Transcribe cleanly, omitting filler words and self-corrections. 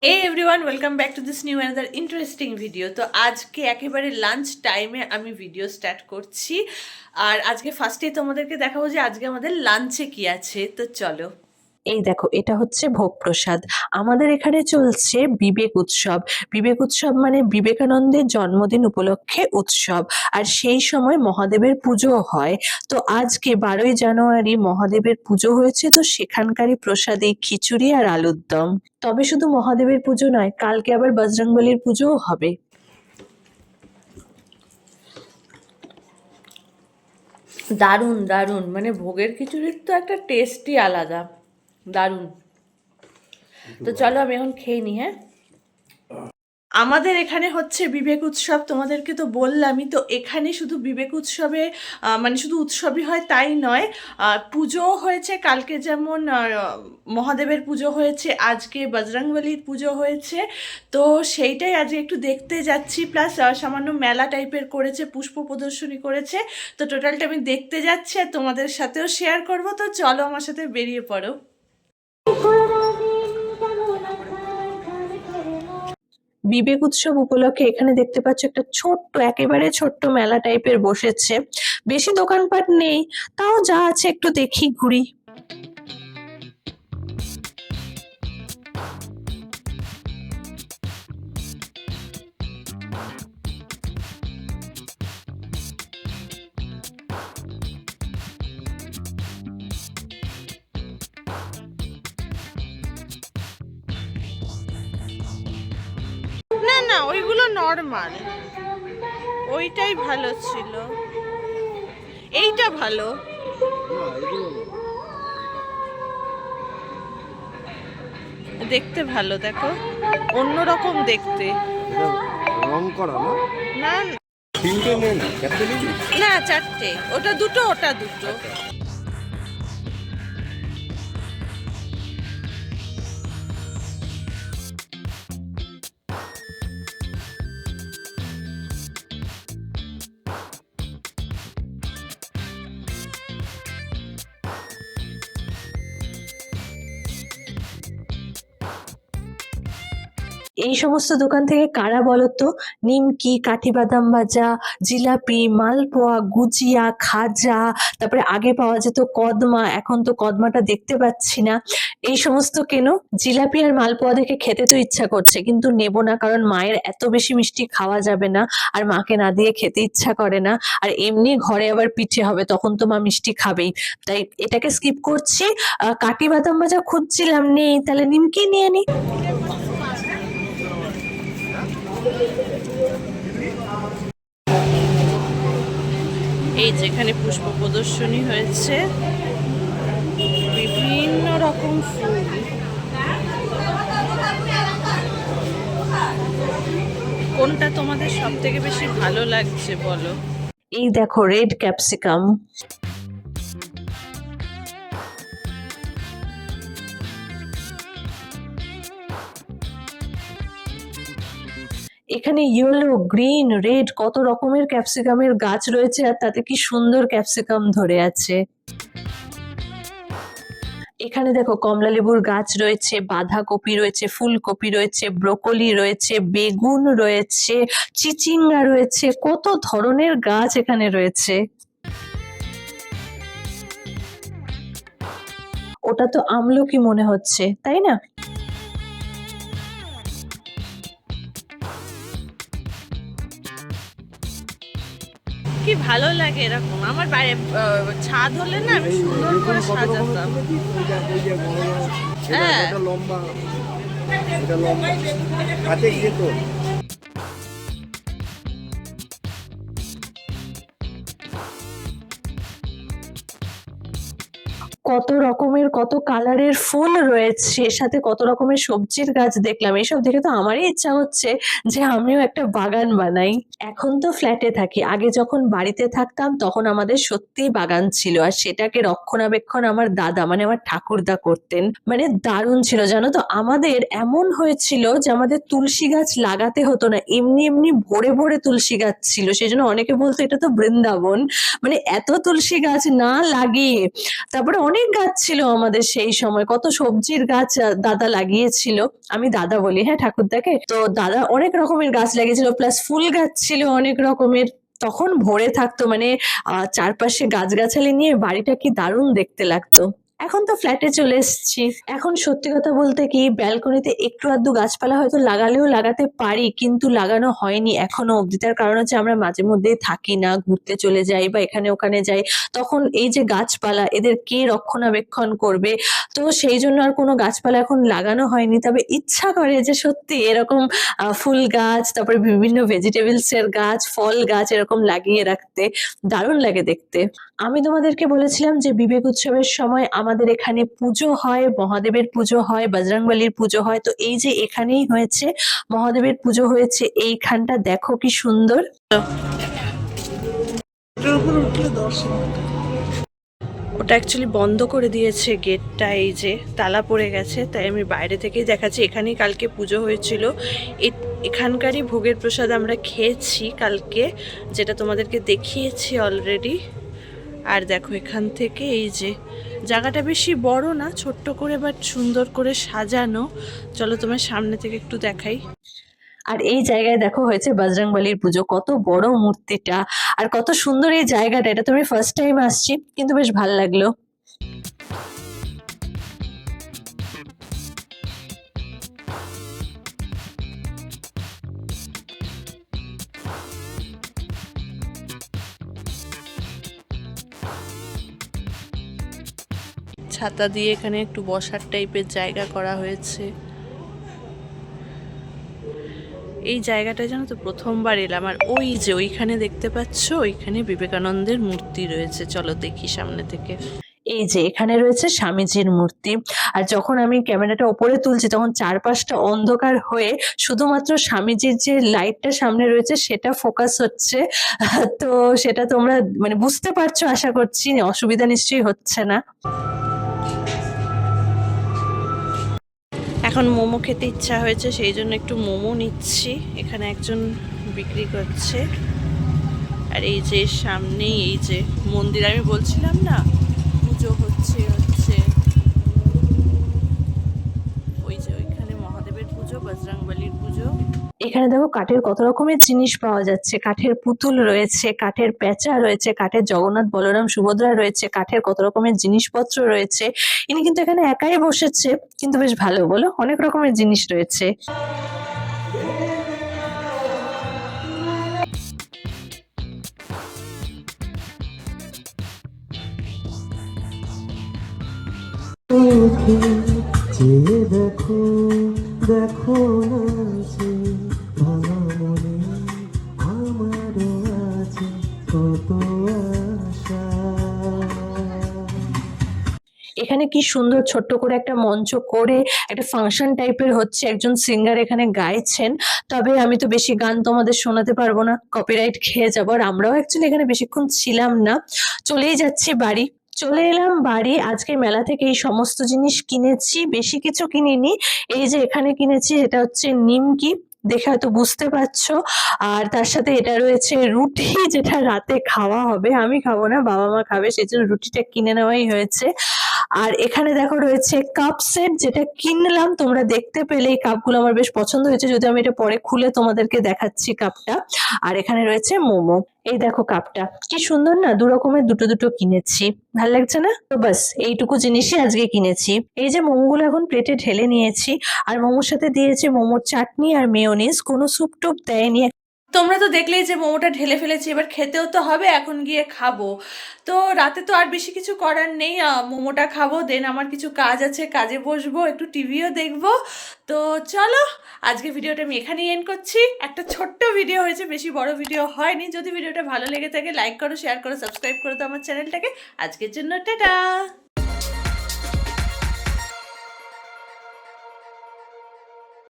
Hey everyone, welcome back to this new another interesting video. তো আজকে একেবারে lunch টাইমে আমি ভিডিও স্টার্ট করছি আর আজকে ফার্স্টেই তোমাদেরকে দেখাবো যে আজকে আমাদের লাঞ্চে কি আছে। তো চলো। এই দেখো, এটা হচ্ছে ভোগ প্রসাদ। আমাদের এখানে চলছে বিবেক উৎসব। বিবেক উৎসব মানে বিবেকানন্দের জন্মদিন উপলক্ষে উৎসব, আর সেই সময় মহাদেবের পুজো হয়। তো আজকে 12ই জানুয়ারি মহাদেবের পুজো হয়েছে, তো সেখানকারই প্রসাদে খিচুড়ি আর আলুর দম। তবে শুধু মহাদেবের পুজো নয়, কালকে আবার বজরংবলীর পুজোও হবে। দারুণ দারুণ, মানে ভোগের খিচুড়ির তো একটা টেস্টই আলাদা। দারুণ। তো চলো আমি এখন খেয়ে নিই। হ্যাঁ, আমাদের এখানে হচ্ছে বিবেক উৎসব, তোমাদেরকে তো বললামই। তো এখানে শুধু বিবেক উৎসবে মানে শুধু উৎসবই হয় তাই নয়, পুজোও হয়েছে। কালকে যেমন মহাদেবের পুজো হয়েছে, আজকে বজরংবলীর পুজো হয়েছে। তো সেইটাই আজকে একটু দেখতে যাচ্ছি, প্লাস সামান্য মেলা টাইপের করেছে, পুষ্প প্রদর্শনী করেছে। তো টোটালটা আমি দেখতে যাচ্ছি আর তোমাদের সাথেও শেয়ার করব। তো চলো আমার সাথে বেরিয়ে পড়ো। বিবেক উৎসব উপলক্ষে এখানে দেখতে পাচ্ছ একটা ছোট্ট, একেবারে ছোট্ট মেলা টাইপের বসেছে। বেশি দোকানপাট নেই, তাও যা আছে একটু দেখি, ঘুরি। না না, ওইগুলো নর্মাল, ওইটাই ভালো ছিল। এইটা ভালো, দেখতে ভালো, দেখো অন্যরকম দেখতে। রং করা না? না তিনটে নেই না, চারটে নিবি? না, চারটে। ওটা দুটো, ওটা দুটো। এই সমস্ত দোকান থেকে কারা বলতো? নিমকি, কাঠি বাদাম ভাজা, জিলাপি, মালপোয়া, গুজিয়া, খাজা, তারপরে আগে পাওয়া যেত কদমা, এখন তো কদমাটা দেখতে পাচ্ছি না। এই সমস্ত কেন। জিলাপি আর মালপোয়া দেখে খেতে তো ইচ্ছা করছে, কিন্তু নেব না, কারণ মায়ের এত বেশি মিষ্টি খাওয়া যাবে না, আর মাকে না দিয়ে খেতে ইচ্ছা করে না। আর এমনি ঘরে আবার পিঠে হবে, তখন তো মা মিষ্টি খাবেই, তাই এটাকে স্কিপ করছি। কাঠি বাদাম ভাজা খুঁজছিলাম, নেই, তাহলে নিমকি নিয়ে নি। এই যেখানে পুষ্প প্রদর্শনী হয়েছে, বিভিন্ন রকম ফুল। কোনটা তোমাদের সব থেকে বেশি ভালো লাগছে বলো? এই দেখো, রেড ক্যাপসিকাম। এখানে ইয়েলো, গ্রিন, রেড কত রকমের ক্যাপসিকামের গাছ রয়েছে, আর তাতে কি সুন্দর ক্যাপসিকাম ধরে আছে। এখানে দেখো, কমলা লেবুর গাছ রয়েছে, বাঁধাকপি রয়েছে, ফুলকপি রয়েছে, ব্রোকলি রয়েছে, বেগুন রয়েছে, চিচিঙ্গা রয়েছে, কত ধরনের গাছ এখানে রয়েছে। ওটা তো আমলকি মনে হচ্ছে, তাই না? কি ভালো লাগে এরকম। আমার বাইরে ছাদ হলে না, আমি সুন্দর করে সাজাতাম। হ্যাঁ, লম্বা, এটা লম্বা হাতে গিয়ে তো। কত রকমের, কত কালারের ফুল রয়েছে, সাথে কত রকমের সবজির গাছ দেখলাম। এইসব দেখে তো আমারই ইচ্ছা হচ্ছে যে আমিও একটা বাগান বানাই। এখন তো ফ্ল্যাটে থাকি, আগে যখন বাড়িতে থাকতাম তখন আমাদের সত্যিই বাগান ছিল, আর সেটাকে রক্ষণাবেক্ষণ আমার দাদা, মানে আমার ঠাকুরদা করতেন। মানে দারুণ ছিল, জানো তো। আমাদের এমন হয়েছিল যে আমাদের তুলসী গাছ লাগাতে হতো না, এমনি এমনি ভরে ভরে তুলসী গাছ ছিল। সেই জন্য অনেকে বলতো এটা তো বৃন্দাবন, মানে এত তুলসী গাছ না লাগিয়ে। তারপরে অনেক গাছ ছিল আমাদের সেই সময়, কত সবজির গাছ দাদা লাগিয়েছিল। আমি দাদা বলি হ্যাঁ ঠাকুরদাকে। তো দাদা অনেক রকমের গাছ লাগিয়েছিল, প্লাস ফুল গাছ ছিল অনেক রকমের। তখন ভরে থাকতো, মানে চারপাশে গাছগাছালি নিয়ে বাড়িটা কি দারুণ দেখতে লাগতো। এখন তো ফ্ল্যাটে চলে এসেছি। এখন সত্যি কথা বলতে কি, ব্যালকনিতে একটু আধটু গাছপালা হয়তো লাগালেও লাগাতে পারি, কিন্তু লাগানো হয়নি এখনো অব্দি। তার কারণ হচ্ছে আমরা মাঝে মধ্যেই থাকি না, ঘুরতে চলে যাই বা এখানে ওখানে যাই। তখন এই যে গাছপালা, এদের কে রক্ষণাবেক্ষণ করবে? তো সেই জন্য আর কোনো গাছপালা এখন লাগানো হয়নি। তবে ইচ্ছা করে যে সত্যি এরকম ফুল গাছ, তারপরে বিভিন্ন ভেজিটেবলস এর গাছ, ফল গাছ এরকম লাগিয়ে রাখতে। দারুণ লাগে দেখতে। আমি তোমাদেরকে বলেছিলাম যে বিবেক উৎসবের সময় আমাদের এখানে পুজো হয়, মহাদেবের পুজো হয়, বজরংবলীর পুজো হয়। তো এই যে এখানেই হয়েছে, মহাদেবের পুজো হয়েছে এইখানটা, দেখো কি সুন্দর। এটার উপর উঠলে দর্শন। ওটা অ্যাকচুয়ালি বন্ধ করে দিয়েছে গেটটা, এই যে তালা পড়ে গেছে, তাই আমি বাইরে থেকেই দেখাচ্ছি। এখানেই কালকে পুজো হয়েছিল, এখানকারই ভোগের প্রসাদ আমরা খেয়েছি কালকে, যেটা তোমাদেরকে দেখিয়েছি অলরেডি। আর দেখো এখান থেকে এই যে জায়গাটা বেশি বড় না, ছোট্ট করে বাট সুন্দর করে সাজানো। চলো তোমার সামনে থেকে একটু দেখাই। আর এই জায়গায় দেখো হয়েছে বজরংবলীর পুজো, কত বড় মূর্তিটা আর কত সুন্দর এই জায়গাটা। এটা তো আমি ফার্স্ট টাইম আসছি, কিন্তু বেশ ভালো লাগলো। ছাতা দিয়ে এখানে একটু বসার টাইপের জায়গা করা হয়েছে। এই জায়গাটা জানো তো প্রথমবার এলাম। আর ওই যে ওইখানে দেখতে পাচ্ছ, ওইখানে বিবেকানন্দের মূর্তি রয়েছে, চলো দেখি সামনে থেকে। এই যে এখানে রয়েছে স্বামীজির মূর্তি। আর যখন আমি ক্যামেরাটা ওপরে তুলছি তখন চারপাশটা অন্ধকার হয়ে শুধুমাত্র স্বামীজির যে লাইটটা সামনে রয়েছে সেটা ফোকাস হচ্ছে। তো সেটা তোমরা মানে বুঝতে পারছো আশা করছি, অসুবিধা নিশ্চয়ই হচ্ছে না। এখন মোমো খেতে ইচ্ছা হয়েছে, সেই জন্য একটু মোমো নিচ্ছি। এখানে একজন বিক্রি করছে। আর এই যে সামনেই এই যে মন্দির, আমি বলছিলাম না পুজো হচ্ছে ওই যে ওইখানে মহাদেবের পুজো, বজরংবলীর পুজো। এখানে দেখো কাঠের কত রকমের জিনিস পাওয়া যাচ্ছে। কাঠের পুতুল রয়েছে, কাঠের প্যাঁচা রয়েছে, কাঠের জগন্নাথ বলরাম সুভদ্রা রয়েছে, কাঠের কত রকমের জিনিসপত্র রয়েছে। ইনি কিন্তু এখানে একাই বসেছে, কিন্তু বেশ ভালো, বলো, অনেক রকমের জিনিস রয়েছে। চেয়ে দেখো দেখো নাচে ভাঙা মনে আমারও আছে কত আশা। এখানে কি সুন্দর ছোট্ট করে একটা মঞ্চ করে একটা ফাংশন টাইপের হচ্ছে, একজন সিঙ্গার এখানে গাইছেন। তবে আমি তো বেশি গান তোমাদের শোনাতে পারবো না, কপিরাইট খেয়ে যাবো। আর আমরাও অ্যাকচুয়ালি এখানে বেশিক্ষণ ছিলাম না, চলেই যাচ্ছি বাড়ি। চলে এলাম বাড়ি। আজকে মেলা থেকে এই সমস্ত জিনিস কিনেছি, বেশি কিছু কিনিনি। এই যে এখানে কিনেছি, এটা হচ্ছে নিমকি, দেখে হয়তো বুঝতে পারছো। আর তার সাথে এটা রয়েছে রুটি, যেটা রাতে খাওয়া হবে। আমি খাবো না, বাবা মা খাবে, সেই জন্য রুটিটা কিনে নেওয়াই হয়েছে। আর এখানে দেখো রয়েছে কাপ সেট, যেটা কিনলাম, তোমরা দেখতে পেলে। এই কাপগুলো আমার বেশ পছন্দ হয়েছে, যদি আমি এটা পরে খুলে তোমাদেরকে দেখাচ্ছি কাপটা। আর এখানে রয়েছে মোমো। এই দেখো কাপটা কি সুন্দর না, দু রকমের দুটো দুটো কিনেছি, ভাল লাগছে না? তো বাস এইটুকু জিনিসই আজকে কিনেছি। এই যে মোমোগুলো এখন প্লেটে ঢেলে নিয়েছি, আর মোমোর সাথে দিয়েছে মোমোর চাটনি আর মেয়োনিজ, কোনো স্যুপ টুপ দেয়নি। তোমরা তো দেখলেই যে মোমোটা ঢেলে ফেলেছি, এবার খেতেও তো হবে, এখন গিয়ে খাবো। তো রাতে তো আর বেশি কিছু করার নেই, মোমোটা খাবো, দেন আমার কিছু কাজ আছে, কাজে বসবো, একটু টিভিও দেখবো। তো চলো আজকে ভিডিওটা আমি এখানেই এন্ড করছি। একটা ছোট্ট ভিডিও হয়েছে, বেশি বড় ভিডিও হয়নি। যদি ভিডিওটা ভালো লেগে থাকে লাইক করো, শেয়ার করো, সাবস্ক্রাইব করো তো আমার চ্যানেলটাকে। আজকের জন্য টাটা।